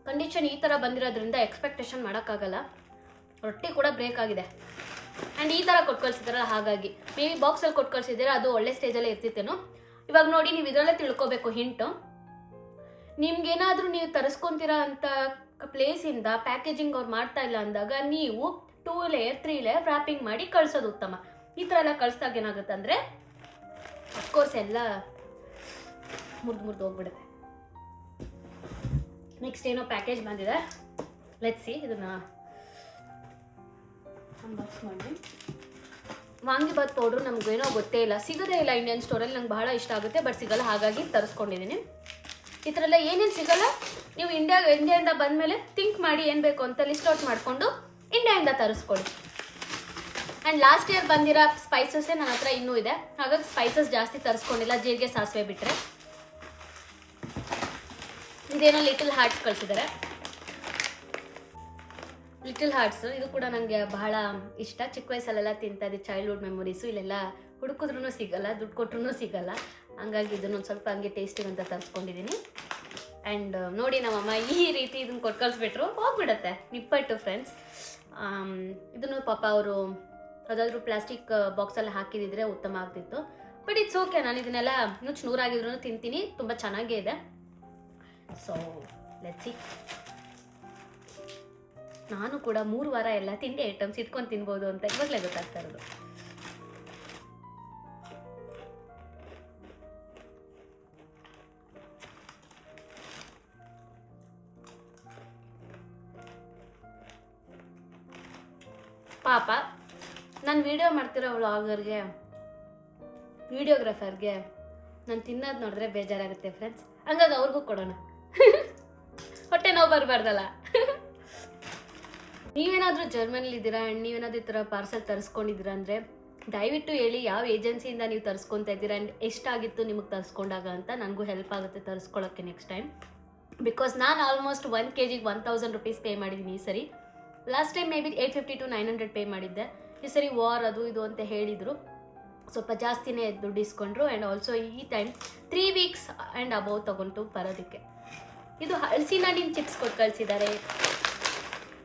A: ಕಂಡೀಷನ್ ಈ ಥರ ಬಂದಿರೋದ್ರಿಂದ ಎಕ್ಸ್ಪೆಕ್ಟೇಷನ್ ಮಾಡೋಕ್ಕಾಗಲ್ಲ. ರೊಟ್ಟಿ ಕೂಡ ಬ್ರೇಕ್ ಆಗಿದೆ. ಆ್ಯಂಡ್ ಈ ಥರ ಕೊಟ್ಟು ಕಳಿಸಿದಾರಲ್ಲ, ಹಾಗಾಗಿ ಮೇ ಬಿ ಬಾಕ್ಸಲ್ಲಿ ಕೊಟ್ಟು ಕಳಿಸಿದ್ದೀರಾ, ಅದು ಒಳ್ಳೆ ಸ್ಟೇಜಲ್ಲೇ ಇರ್ತಿತ್ತೇನೋ. ಇವಾಗ ನೋಡಿ, ನೀವು ಇದರಲ್ಲೇ ತಿಳ್ಕೊಬೇಕು ಹಿಂಟು. ನಿಮ್ಗೇನಾದರೂ ನೀವು ತರಿಸ್ಕೊತೀರಾ ಅಂತ ಪ್ಲೇಸಿಂದ ಪ್ಯಾಕೇಜಿಂಗ್ ಅವ್ರು ಮಾಡ್ತಾ ಇಲ್ಲ ಅಂದಾಗ ನೀವು 2 ಲೇಯರ್ 3 ಲೇಯರ್ ವ್ರಾಪಿಂಗ್ ಮಾಡಿ ಕಳಿಸೋದು ಉತ್ತಮ. ಈ ಥರ ಎಲ್ಲ ಕಳಿಸ್ದಾಗ ಏನಾಗುತ್ತೆ ಅಂದರೆ ಅಫ್ಕೋರ್ಸ್ ಎಲ್ಲ ಮುರಿದು ಹೋಗ್ಬಿಡುತ್ತೆ. ನೆಕ್ಸ್ಟ್ ಏನೋ ಪ್ಯಾಕೇಜ್ ಬಂದಿದೆ. Let's see. ಇದನ್ನು ಅನ್ಬಾಕ್ಸ್ ಮಾಡಿ. ವಾಂಗಿಬಾತ್ ಪೌಡ್ರು ನಮಗೇನೋ ಗೊತ್ತೇ ಇಲ್ಲ, ಸಿಗೋದೇ ಇಲ್ಲ ಇಂಡಿಯನ್ ಸ್ಟೋರಲ್ಲಿ. ನಂಗೆ ಬಹಳ ಇಷ್ಟ ಆಗುತ್ತೆ, ಬಟ್ ಸಿಗಲ್ಲ, ಹಾಗಾಗಿ ತರಿಸ್ಕೊಂಡಿದ್ದೀನಿ. ಈ ಥರ ಎಲ್ಲ ಏನೇನು ಸಿಗಲ್ಲ, ನೀವು ಇಂಡಿಯಾದಿಂದ ಬಂದಮೇಲೆ ಥಿಂಕ್ ಮಾಡಿ ಏನು ಬೇಕು ಅಂತ ಲಿಸ್ಟ್ ಔಟ್ ಮಾಡಿಕೊಂಡು ಇಂಡಿಯಾದಿಂದ ತರಿಸ್ಕೊಳ್ಳಿ. ಆ್ಯಂಡ್ ಲಾಸ್ಟ್ ಇಯರ್ ಬಂದಿರೋ ಸ್ಪೈಸಸ್ಸೇ ನನ್ನ ಹತ್ರ ಇನ್ನೂ ಇದೆ, ಹಾಗಾಗಿ ಸ್ಪೈಸಸ್ ಜಾಸ್ತಿ ತರಿಸ್ಕೊಂಡಿಲ್ಲ, ಜೀರಿಗೆ ಸಾಸಿವೆ ಬಿಟ್ಟರೆ. ಇದೇನೋ ಲಿಟಲ್ ಹಾರ್ಟ್ಸ್ ಕಳಿಸಿದ್ದಾರೆ. ಲಿಟಲ್ ಹಾರ್ಟ್ಸ್ ಇದು ಕೂಡ ನನಗೆ ಬಹಳ ಇಷ್ಟ. ಚಿಕ್ಕ ವಯಸ್ಸಲ್ಲೆಲ್ಲ ತಿಂತಾಯಿದ್ದೆ, ಚೈಲ್ಡ್ಹುಡ್ ಮೆಮೊರೀಸು. ಇಲ್ಲೆಲ್ಲ ಹುಡುಕಿದ್ರೂ ಸಿಗಲ್ಲ, ದುಡ್ಡು ಕೊಟ್ಟರು ಸಿಗಲ್ಲ. ಹಂಗಾಗಿ ಇದನ್ನೊಂದು ಸ್ವಲ್ಪ ಹಂಗೆ ಟೇಸ್ಟಿಗೆ ಅಂತ ತರಿಸ್ಕೊಂಡಿದ್ದೀನಿ. ಆ್ಯಂಡ್ ನೋಡಿ, ನಮ್ಮಮ್ಮ ಈ ರೀತಿ ಇದನ್ನು ಕೊಟ್ಟು ಕಳಿಸ್ಬಿಟ್ರು, ಹೋಗ್ಬಿಡತ್ತೆ ನಿಪ್ಪಟ್ಟು ಫ್ರೆಂಡ್ಸ್. ಇದನ್ನು ಪಾಪ ಅವರು ಯಾವುದಾದ್ರೂ ಪ್ಲಾಸ್ಟಿಕ್ ಬಾಕ್ಸಲ್ಲಿ ಹಾಕಿದಿದ್ರೆ ಉತ್ತಮ ಆಗ್ತಿತ್ತು. ಬಟ್ ಇಟ್ಸ್ ಓಕೆ, ನಾನು ಇದನ್ನೆಲ್ಲ ನುಚ್ಚು ನೂರಾಗಿದ್ರೂ ತಿಂತೀನಿ, ತುಂಬ ಚೆನ್ನಾಗೇ ಇದೆ. So let's see. ನಾನು ಕೂಡ 3 ವಾರ ಎಲ್ಲ ತಿಂಡಿ ಐಟಮ್ಸ್ ಇಟ್ಕೊಂಡು ತಿನ್ಬೋದು ಅಂತ ಇವಾಗಲೇ ಗೊತ್ತಾಗ್ತಾ ಇರೋದು. ಪಾಪ ನಾನು ವೀಡಿಯೋ ಮಾಡ್ತಿರೋ ವ್ಲಾಗರ್ಗೆ ವಿಡಿಯೋಗ್ರಾಫರ್ಗೆ ನಾನು ತಿನ್ನೋದು ನೋಡಿದ್ರೆ ಬೇಜಾರಾಗುತ್ತೆ ಫ್ರೆಂಡ್ಸ್. ಹಂಗಾಗಿ ಅವ್ರಿಗೂ ಕೊಡೋಣ, ಹೊಟ್ಟೆ ನೋವು ಬರಬಾರ್ದಲ್ಲ. ನೀವೇನಾದರೂ ಜರ್ಮನಿಲಿದ್ದೀರಾ ಆ್ಯಂಡ್ ನೀವೇನಾದರೂ ಈ ಥರ ಪಾರ್ಸೆಲ್ ತರಿಸ್ಕೊಂಡಿದ್ದೀರಾ ಅಂದರೆ ದಯವಿಟ್ಟು ಹೇಳಿ ಯಾವ ಏಜೆನ್ಸಿಯಿಂದ ನೀವು ತರಿಸ್ಕೊತಾ ಇದ್ದೀರಾ ಆ್ಯಂಡ್ ಎಷ್ಟಾಗಿತ್ತು ನಿಮಗೆ ತರಿಸ್ಕೊಂಡಾಗ ಅಂತ. ನನಗೂ ಹೆಲ್ಪ್ ಆಗುತ್ತೆ ತರಿಸ್ಕೊಳ್ಳೋಕ್ಕೆ ನೆಕ್ಸ್ಟ್ ಟೈಮ್. ಬಿಕಾಸ್ ನಾನು ಆಲ್ಮೋಸ್ಟ್ 1 kg 1000 ರೂಪೀಸ್ ಪೇ ಮಾಡಿದ್ದೀನಿ ಈ ಸರಿ. Last time may be 850 to 900 pay ಮಾಡಿದ್ದೆ. ಈ ಸರಿ ವಾರ್ ಅದು ಇದು ಅಂತ ಹೇಳಿದರು, ಸ್ವಲ್ಪ ಜಾಸ್ತಿನೇ ದುಡ್ಡು ಇಸ್ಕೊಂಡ್ರು. ಆ್ಯಂಡ್ ಆಲ್ಸೋ ಈ ಟೈಮ್ 3 weeks ಆ್ಯಂಡ್ ಅಬೌವ್ ತೊಗೊಂಡು ಬರೋದಕ್ಕೆ. ಇದು ಹಲಸಿನ ಹಣ್ಣಿನ ಚಿಪ್ಸ್ ಕೊಟ್ಟು ಕಳಿಸಿದ್ದಾರೆ.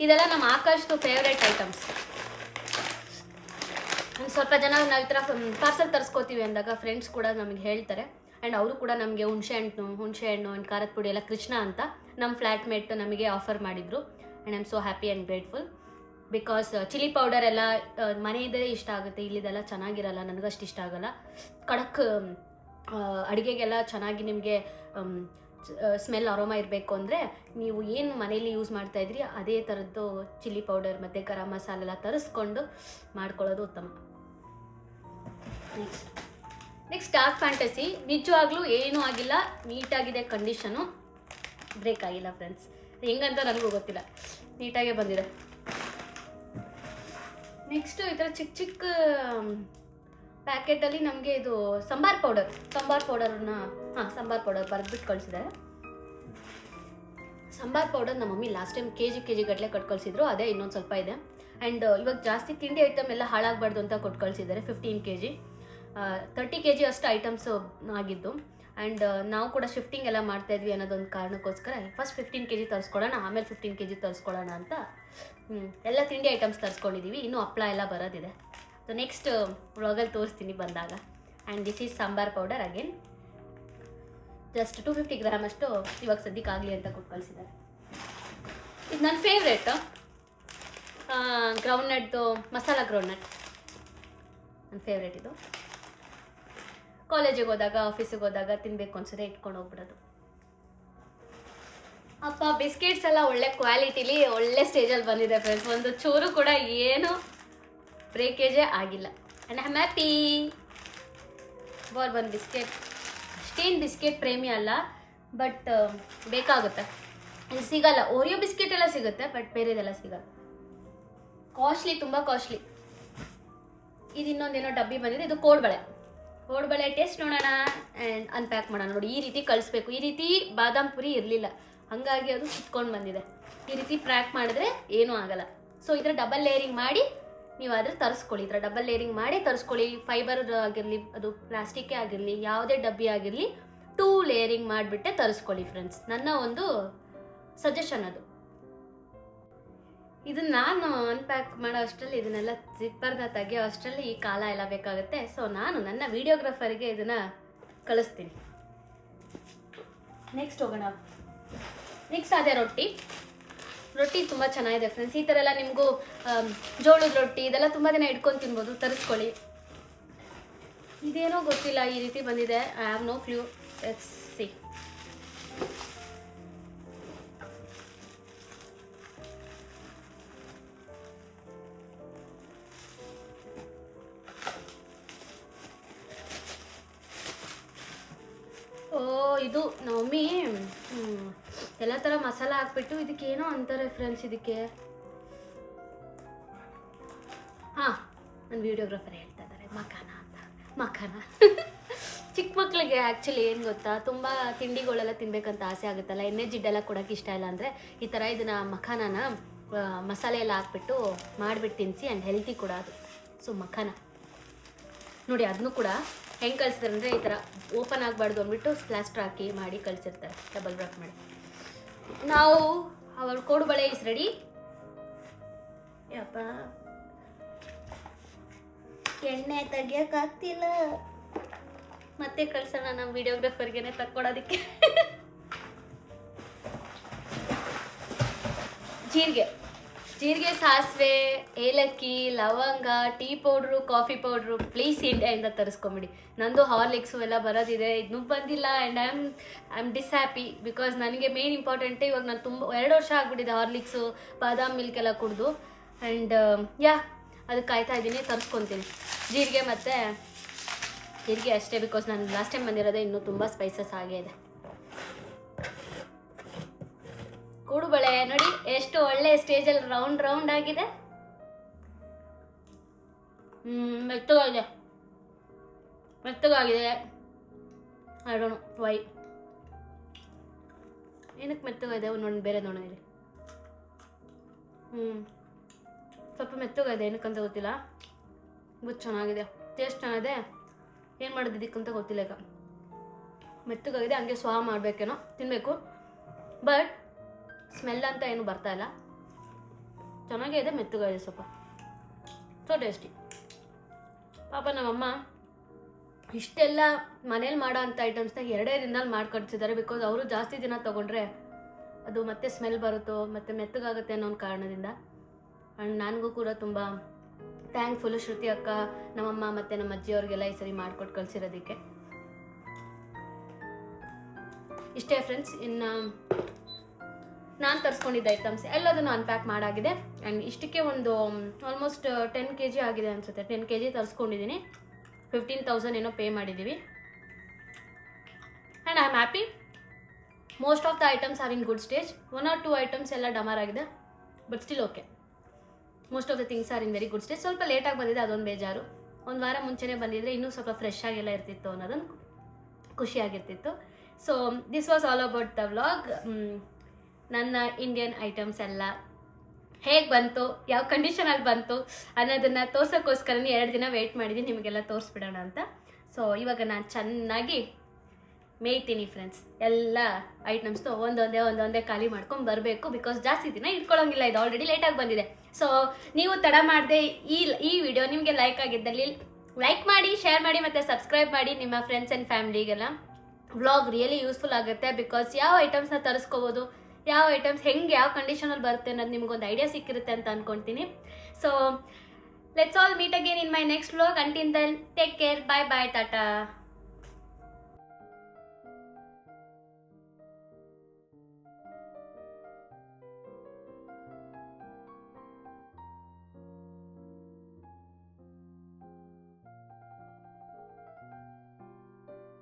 A: ಇದೆಲ್ಲ ನಮ್ಮ ಆಕಾಶ್ದು ಫೇವ್ರೇಟ್ ಐಟಮ್ಸ್. ಸ್ವಲ್ಪ ಜನ ನಾವು ಈ ಥರ ಪಾರ್ಸೆಲ್ ತರಿಸ್ಕೋತೀವಿ ಅಂದಾಗ ಫ್ರೆಂಡ್ಸ್ ಕೂಡ ನಮಗೆ ಹೇಳ್ತಾರೆ. ಆ್ಯಂಡ್ ಅವರು ಕೂಡ ನಮಗೆ ಹುಣಸೆ ಹಣ್ಣು ಆ್ಯಂಡ್ ಖಾರದ ಪುಡಿ ಎಲ್ಲ ಕೃಷ್ಣ ಅಂತ ನಮ್ಮ ಫ್ಲ್ಯಾಟ್ಮೇಟ್ ನಮಗೆ ಆಫರ್ ಮಾಡಿದರು. And I am so happy and grateful. Because chilli powder ಎಲ್ಲ ಮನೆಯದೇ ಇಷ್ಟ ಆಗುತ್ತೆ, ಇಲ್ಲಿದೆಲ್ಲ ಚೆನ್ನಾಗಿರಲ್ಲ, ನನಗಷ್ಟು ಇಷ್ಟ ಆಗೋಲ್ಲ. ಖಡಕ್ ಅಡುಗೆಗೆಲ್ಲ ಚೆನ್ನಾಗಿ ನಿಮಗೆ ಸ್ಮೆಲ್ ಅರೋಮಾ ಇರಬೇಕು ಅಂದರೆ ನೀವು ಏನು ಮನೇಲಿ ಯೂಸ್ ಮಾಡ್ತಾಯಿದ್ರಿ ಅದೇ ಥರದ್ದು ಚಿಲ್ಲಿ ಪೌಡರ್ ಮತ್ತು ಗರಂ ಮಸಾಲೆ ಎಲ್ಲ ತರಿಸ್ಕೊಂಡು ಮಾಡ್ಕೊಳ್ಳೋದು ಉತ್ತಮ. ನೆಕ್ಸ್ಟ್ ಡಾರ್ಕ್ ಫ್ಯಾಂಟಸಿ ನಿಜವಾಗ್ಲೂ ಏನೂ ಆಗಿಲ್ಲ, ನೀಟಾಗಿದೆ, ಕಂಡೀಷನು ಬ್ರೇಕ್ ಆಗಿಲ್ಲ ಫ್ರೆಂಡ್ಸ್. ಹೆಂಗಂತ ನನಗೂ ಗೊತ್ತಿಲ್ಲ, ನೀಟಾಗೇ ಬಂದಿದೆ. ನೆಕ್ಸ್ಟು ಈ ಥರ ಚಿಕ್ಕ ಚಿಕ್ಕ ಪ್ಯಾಕೆಟಲ್ಲಿ ನಮಗೆ ಇದು ಸಾಂಬಾರ್ ಪೌಡರ್ನ ಸಾಂಬಾರ್ ಪೌಡರ್ ಬರೆದ್ಬಿಟ್ಟು ಕಳಿಸಿದ್ದಾರೆ. ಸಾಂಬಾರ್ ಪೌಡರ್ ನಮ್ಮ ಮಮ್ಮಿ ಲಾಸ್ಟ್ ಟೈಮ್ ಕೆಜಿ ಗಟ್ಟಲೆ ಕೊಟ್ಟು ಕಳಿಸಿದ್ರು, ಅದೇ ಇನ್ನೊಂದು ಸ್ವಲ್ಪ ಇದೆ. ಆ್ಯಂಡ್ ಇವಾಗ ಜಾಸ್ತಿ ತಿಂಡಿ ಐಟಮ್ ಎಲ್ಲ ಹಾಳಾಗಬಾರ್ದು ಅಂತ ಕೊಟ್ಟು ಕಳಿಸಿದ್ದಾರೆ. 15 kg 30 kg ಅಷ್ಟು ಐಟಮ್ಸು ಆಗಿದ್ದು. ಆ್ಯಂಡ್ ನಾವು ಕೂಡ ಶಿಫ್ಟಿಂಗ್ ಎಲ್ಲ ಮಾಡ್ತಾಯಿದ್ವಿ ಅನ್ನೋದೊಂದು ಕಾರಣಕ್ಕೋಸ್ಕರ ಫಸ್ಟ್ 15 kg ತರಿಸ್ಕೊಳ್ಳೋಣ, ಆಮೇಲೆ 15 kg ತರಿಸ್ಕೊಳ್ಳೋಣ ಅಂತ ಎಲ್ಲ ತಿಂಡಿ ಐಟಮ್ಸ್ ತರಿಸ್ಕೊಂಡಿದ್ದೀವಿ. ಇನ್ನೂ ಹಪ್ಪಳ ಎಲ್ಲ ಬರೋದಿದೆ. ಸೊ ನೆಕ್ಸ್ಟ್ ವ್ಲಾಗಲ್ಲಿ ತೋರಿಸ್ತೀನಿ ಬಂದಾಗ. And this is sambar powder again just 250 gram ಅಷ್ಟು ಇವಾಗ ಸದ್ಯಕ್ಕಾಗಲಿ ಅಂತ ಕೊಟ್ಟು ಕಳಿಸಿದ್ದಾರೆ. ಇದು ನನ್ನ ಫೇವ್ರೇಟ್ ಗ್ರೌಂಡ್ನಟ್ದು ಮಸಾಲ ಗ್ರೌಂಡ್ನಟ್ ನನ್ನ ಫೇವ್ರೇಟ್. ಇದು ಕಾಲೇಜಿಗೆ ಹೋದಾಗ ಆಫೀಸಿಗೆ ಹೋದಾಗ ತಿನ್ನಬೇಕು ಅನ್ಸದೆ ಇಟ್ಕೊಂಡು ಹೋಗ್ಬಿಡೋದು. ಅಪ್ಪ ಬಿಸ್ಕೆಟ್ಸ್ ಎಲ್ಲ ಒಳ್ಳೆ ಕ್ವಾಲಿಟಿಲಿ ಒಳ್ಳೆ ಸ್ಟೇಜಲ್ಲಿ ಬಂದಿದೆ ಫ್ರೆಂಡ್ಸ್. ಒಂದು ಚೂರು ಕೂಡ ಏನು ಬ್ರೇಕೇಜೇ ಆಗಿಲ್ಲ. And I am happy. Bourbon biscuit ಅಷ್ಟೇನು ಬಿಸ್ಕೆಟ್ ಪ್ರೇಮಿ ಅಲ್ಲ, ಬಟ್ ಬೇಕಾಗುತ್ತೆ. ಇಲ್ಲಿ ಸಿಗಲ್ಲ, ಓರಿಯೋ ಬಿಸ್ಕೆಟ್ ಎಲ್ಲ ಸಿಗುತ್ತೆ, ಬಟ್ ಬೇರೆದೆಲ್ಲ ಸಿಗಲ್ಲ. ಕಾಸ್ಟ್ಲಿ, ತುಂಬ ಕಾಸ್ಟ್ಲಿ. ಇದು ಇನ್ನೊಂದೇನೋ ಡಬ್ಬಿ ಬಂದಿದೆ, ಇದು ಕೋಡ್ಬಳೆ ಟೇಸ್ಟ್ ನೋಡೋಣ ಆ್ಯಂಡ್ ಅನ್ಪ್ಯಾಕ್ ಮಾಡೋಣ. ನೋಡಿ ಈ ರೀತಿ ಕಳಿಸ್ಬೇಕು. ಈ ರೀತಿ ಬಾದಾಮ್ ಪುರಿ ಇರಲಿಲ್ಲ, ಹಾಗಾಗಿ ಅದು ಕಿತ್ಕೊಂಡು ಬಂದಿದೆ. ಈ ರೀತಿ ಪ್ಯಾಕ್ ಮಾಡಿದ್ರೆ ಏನೂ ಆಗಲ್ಲ. ಸೊ ಈ ಥರ ಡಬಲ್ ಲೇಯರಿಂಗ್ ಮಾಡಿ ನೀವು ಆದರೆ ತರಿಸ್ಕೊಳ್ಳಿ. ಈ ಥರ ಡಬಲ್ ಲೇಯರಿಂಗ್ ಮಾಡಿ ತರಿಸ್ಕೊಳ್ಳಿ. ಫೈಬರ್ ಆಗಿರಲಿ, ಅದು ಪ್ಲಾಸ್ಟಿಕ್ಕೇ ಆಗಿರಲಿ, ಯಾವುದೇ ಡಬ್ಬಿ ಆಗಿರಲಿ 2 ಲೇಯರಿಂಗ್ ಮಾಡಿಬಿಟ್ಟೆ ತರಿಸ್ಕೊಳ್ಳಿ ಫ್ರೆಂಡ್ಸ್. ನನ್ನ ಒಂದು ಸಜೆಷನ್ ಅದು. ಇದನ್ನು ನಾನು ಅನ್ಪ್ಯಾಕ್ ಮಾಡೋ ಅಷ್ಟರಲ್ಲಿ, ಇದನ್ನೆಲ್ಲ ಜಿಪ್ಪರ್ನ ತೆಗಿಯೋ ಅಷ್ಟರಲ್ಲಿ ಈ ಕಾಲ ಎಲ್ಲ ಬೇಕಾಗುತ್ತೆ. ಸೊ ನಾನು ನನ್ನ ವಿಡಿಯೋಗ್ರಾಫರ್ಗೆ ಇದನ್ನು ಕಳಿಸ್ತೀನಿ. ನೆಕ್ಸ್ಟ್ ಹೋಗೋಣ. ನೆಕ್ಸ್ಟ್ ಅದೇ ರೊಟ್ಟಿ ತುಂಬ ಚೆನ್ನಾಗಿದೆ ಫ್ರೆಂಡ್ಸ್. ಈ ಥರ ಎಲ್ಲ ನಿಮಗೂ ಜೋಳದ ರೊಟ್ಟಿ ಇದೆಲ್ಲ ತುಂಬ ದಿನ ಇಟ್ಕೊಂಡು ತಿನ್ಬೋದು, ತರಿಸ್ಕೊಳ್ಳಿ. ಇದೇನೋ ಗೊತ್ತಿಲ್ಲ, ಈ ರೀತಿ ಬಂದಿದೆ. I have no clue. Let's see. ಇದು ನಮ್ಮಮ್ಮಿ ಎಲ್ಲ ಥರ ಮಸಾಲ ಹಾಕ್ಬಿಟ್ಟು ಇದಕ್ಕೇನೋ ಅಂತಾರೆ ಫ್ರೆಂಡ್ಸ್. ಇದಕ್ಕೆ ನನ್ನ ವಿಡಿಯೋಗ್ರಾಫರ್ ಹೇಳ್ತಾ ಇದ್ದಾರೆ ಮಖಾನ ಅಂತ. ಮಖಾನ ಚಿಕ್ಕ ಮಕ್ಕಳಿಗೆ ಆ್ಯಕ್ಚುಲಿ ಏನು ಗೊತ್ತಾ, ತುಂಬ ತಿಂಡಿಗಳೆಲ್ಲ ತಿನ್ಬೇಕಂತ ಆಸೆ ಆಗುತ್ತಲ್ಲ, ಎಣ್ಣೆ ಜಿಡ್ಡೆಲ್ಲ ಕೊಡೋಕ್ಕೆ ಇಷ್ಟ ಇಲ್ಲ ಅಂದರೆ ಈ ಥರ ಇದನ್ನು ಮಖಾನನ ಮಸಾಲೆ ಎಲ್ಲ ಹಾಕ್ಬಿಟ್ಟು ಮಾಡಿಬಿಟ್ಟು ತಿನ್ನಿಸಿ. ಆ್ಯಂಡ್ ಹೆಲ್ತಿ ಕೂಡ ಅದು. ಸೊ ಮಖಾನ ನೋಡಿ, ಅದನ್ನು ಕೂಡ ಹೆಂಗೆ ಕಳಿಸ್ತಾರೆ ಅಂದರೆ ಈ ಥರ ಓಪನ್ ಆಗಬಾರ್ದು ಅಂದ್ಬಿಟ್ಟು ಪ್ಲಾಸ್ಟರ್ ಹಾಕಿ ಮಾಡಿ ಕಳಿಸಿರ್ತಾರೆ, ಡಬಲ್ ವ್ರಾಪ್ ಮಾಡಿ. ನಾವು ಅವ್ರ ಕೋಡುಬಳೆ ಇಸ್ ರೆಡಿ. ಯಪ್ಪ ಎಣ್ಣೆ ತೆಗಿಯೋಕ್ಕಾಗ್ತಿಲ್ಲ, ಮತ್ತೆ ಕಳ್ಸೋಣ ನಮ್ಮ ವಿಡಿಯೋಗ್ರಾಫರ್ಗೆ ತಕ್ಕೊಡೋದಕ್ಕೆ. ಜೀರಿಗೆ, ಸಾಸಿವೆ, ಏಲಕ್ಕಿ, ಲವಂಗ, tea powder, coffee powder please ಇಂಡಿಯಾಯಿಂದ ತರಿಸ್ಕೊಂಬಿಡಿ. ನಂದು ಹಾರ್ಲಿಕ್ಸು ಎಲ್ಲ ಬರೋದಿದೆ, ಇನ್ನೂ ಬಂದಿಲ್ಲ. And I am dishappy because ನನಗೆ ಮೇನ್ ಇಂಪಾರ್ಟೆಂಟೇ ಇವಾಗ ನಾನು ತುಂಬ 2 ವರ್ಷ ಆಗಿಬಿಟ್ಟಿದೆ ಹಾರ್ಲಿಕ್ಸು ಬಾದಾಮ್ ಮಿಲ್ಕ್ ಎಲ್ಲ ಕುಡಿದು. ಆ್ಯಂಡ್ ಅದಕ್ಕೆ ಕಾಯ್ತಾ ಇದ್ದೀನಿ, ತರಿಸ್ಕೊತೀನಿ. ಜೀರಿಗೆ ಮತ್ತು ಜೀರಿಗೆ ಅಷ್ಟೇ, ಬಿಕಾಸ್ ನಾನು ಲಾಸ್ಟ್ ಟೈಮ್ ಬಂದಿರೋದೇ ಇನ್ನೂ ತುಂಬ ಸ್ಪೈಸಸ್ ಆಗೇ ಇದೆ. ಕೂಡುಬಳೆ ನೋಡಿ ಎಷ್ಟು ಒಳ್ಳೆ ಸ್ಟೇಜಲ್ಲಿ ರೌಂಡ್ ಆಗಿದೆ. ಮೆತ್ತಗಾಗಿದೆ. ಐ ಡೋಂಟ್ ನೋ ವೈ, ಏನಕ್ಕೆ ಮೆತ್ತಗಿದೆ ನೋಡಿ, ಬೇರೆ ನೋಡೋಣ ಇಲ್ಲಿ. ಸ್ವಲ್ಪ ಮೆತ್ತಗಿದೆ, ಏನಕ್ಕಂತ ಗೊತ್ತಿಲ್ಲ. ಬಟ್ ಚೆನ್ನಾಗಿದೆ, ಟೇಸ್ಟ್ ಚೆನ್ನಾಗಿದೆ. ಏನು ಮಾಡೋದು ಇದಕ್ಕಂತ ಗೊತ್ತಿಲ್ಲ. ಈಗ ಮೆತ್ತಗಾಗಿದೆ, ಹಂಗೆ ಸ್ವಾ ಮಾಡಬೇಕೇನೋ, ತಿನ್ನಬೇಕು. ಬಟ್ ಸ್ಮೆಲ್ ಅಂತ ಏನು ಬರ್ತಾ ಇಲ್ಲ, ಚೆನ್ನಾಗೇ ಇದೆ, ಮೆತ್ತಗಾಗಿದೆ ಸ್ವಲ್ಪ. So tasty. ಪಾಪ ನಮ್ಮಮ್ಮ ಇಷ್ಟೆಲ್ಲ ಮನೇಲಿ ಮಾಡೋ ಅಂಥ ಐಟಮ್ಸ್ನ 2 ದಿನದಲ್ಲಿ ಮಾಡಿ ಕಟ್ಸಿದ್ದಾರೆ. ಬಿಕಾಸ್ ಅವರು ಜಾಸ್ತಿ ದಿನ ತೊಗೊಂಡ್ರೆ ಅದು ಮತ್ತೆ ಸ್ಮೆಲ್ ಬರುತ್ತೋ ಮತ್ತು ಮೆತ್ತಗಾಗುತ್ತೆ ಅನ್ನೋ ಒಂದು ಕಾರಣದಿಂದ. ಆ್ಯಂಡ್ ನನಗೂ ಕೂಡ ತುಂಬ ಥ್ಯಾಂಕ್ಫುಲ್ಲು ಶ್ರುತಿ ಅಕ್ಕ, ನಮ್ಮಮ್ಮ ಮತ್ತು ನಮ್ಮ ಅಜ್ಜಿಯವ್ರಿಗೆಲ್ಲ ಈ ಸರಿ ಮಾಡಿಕೊಟ್ಟು ಕಳಿಸಿರೋದಕ್ಕೆ. ಇಷ್ಟೇ ಫ್ರೆಂಡ್ಸ್. ಇನ್ನು ನಾನು ತರಿಸ್ಕೊಂಡಿದ್ದ ಐಟಮ್ಸ್ ಎಲ್ಲದನ್ನು ಅನ್ಪ್ಯಾಕ್ ಮಾಡಾಗಿದೆ. ಆ್ಯಂಡ್ ಇಷ್ಟಕ್ಕೆ ಒಂದು ಆಲ್ಮೋಸ್ಟ್ 10 kg ಆಗಿದೆ ಅನಿಸುತ್ತೆ. 10 kg ತರಿಸ್ಕೊಂಡಿದ್ದೀನಿ. 15,000 ಏನೋ ಪೇ ಮಾಡಿದ್ದೀವಿ. And I am happy. Most of the items are in good stage. 1 or 2 items ಎಲ್ಲ ಡಮಾರ್ ಆಗಿದೆ, but still okay. Most of the things are in very good stage. ಸ್ವಲ್ಪ ಲೇಟಾಗಿ ಬಂದಿದೆ, ಅದೊಂದು ಬೇಜಾರು. ಒಂದು ವಾರ ಮುಂಚೆನೇ ಬಂದಿದ್ರೆ ಇನ್ನೂ ಸ್ವಲ್ಪ ಫ್ರೆಶ್ ಆಗೆಲ್ಲ ಇರ್ತಿತ್ತು ಅನ್ನೋದೊಂದು ಖುಷಿಯಾಗಿರ್ತಿತ್ತು. So this was all about the vlog. ನನ್ನ ಇಂಡಿಯನ್ ಐಟಮ್ಸ್ ಎಲ್ಲ ಹೇಗೆ ಬಂತು, ಯಾವ ಕಂಡೀಷನಲ್ಲಿ ಬಂತು ಅನ್ನೋದನ್ನು ತೋರ್ಸೋಕ್ಕೋಸ್ಕರನೇ 2 ದಿನ ವೆಯ್ಟ್ ಮಾಡಿದ್ದೀನಿ ನಿಮಗೆಲ್ಲ ತೋರಿಸ್ಬಿಡೋಣ ಅಂತ. ಸೊ ಇವಾಗ ನಾನು ಚೆನ್ನಾಗಿ ಮೇಯ್ತೀನಿ ಫ್ರೆಂಡ್ಸ್. ಎಲ್ಲ ಐಟಮ್ಸ್ದು ಒಂದೊಂದೇ ಖಾಲಿ ಮಾಡ್ಕೊಂಡು ಬರಬೇಕು. ಬಿಕಾಸ್ ಜಾಸ್ತಿ ದಿನ ಇಟ್ಕೊಳ್ಳೋಂಗಿಲ್ಲ, ಇದು ಆಲ್ರೆಡಿ ಲೇಟಾಗಿ ಬಂದಿದೆ. ಸೊ ನೀವು ತಡ ಮಾಡದೆ ಈ ವಿಡಿಯೋ ನಿಮಗೆ ಲೈಕ್ ಆಗಿದ್ದಲ್ಲಿ ಲೈಕ್ ಮಾಡಿ, ಶೇರ್ ಮಾಡಿ ಮತ್ತು ಸಬ್ಸ್ಕ್ರೈಬ್ ಮಾಡಿ ನಿಮ್ಮ ಫ್ರೆಂಡ್ಸ್ ಆ್ಯಂಡ್ ಫ್ಯಾಮಿಲಿಗೆಲ್ಲ. ವ್ಲಾಗ್ ರಿಯಲಿ ಯೂಸ್ಫುಲ್ ಆಗುತ್ತೆ. ಬಿಕಾಸ್ ಯಾವ ಐಟಮ್ಸ್ನ ತರಿಸ್ಕೋಬೋದು, ಯಾವ ಐಟಮ್ಸ್ ಹೆಂಗೆ ಯಾವ ಕಂಡೀಷನಲ್ಲಿ ಬರುತ್ತೆ ಅನ್ನೋದು ನಿಮಗೊಂದು ಐಡಿಯಾ ಸಿಕ್ಕಿರುತ್ತೆ ಅಂತ ಅಂದ್ಕೊಳ್ತೀನಿ. So let's all meet again in my next vlog. Until then take care, bye bye, Tata.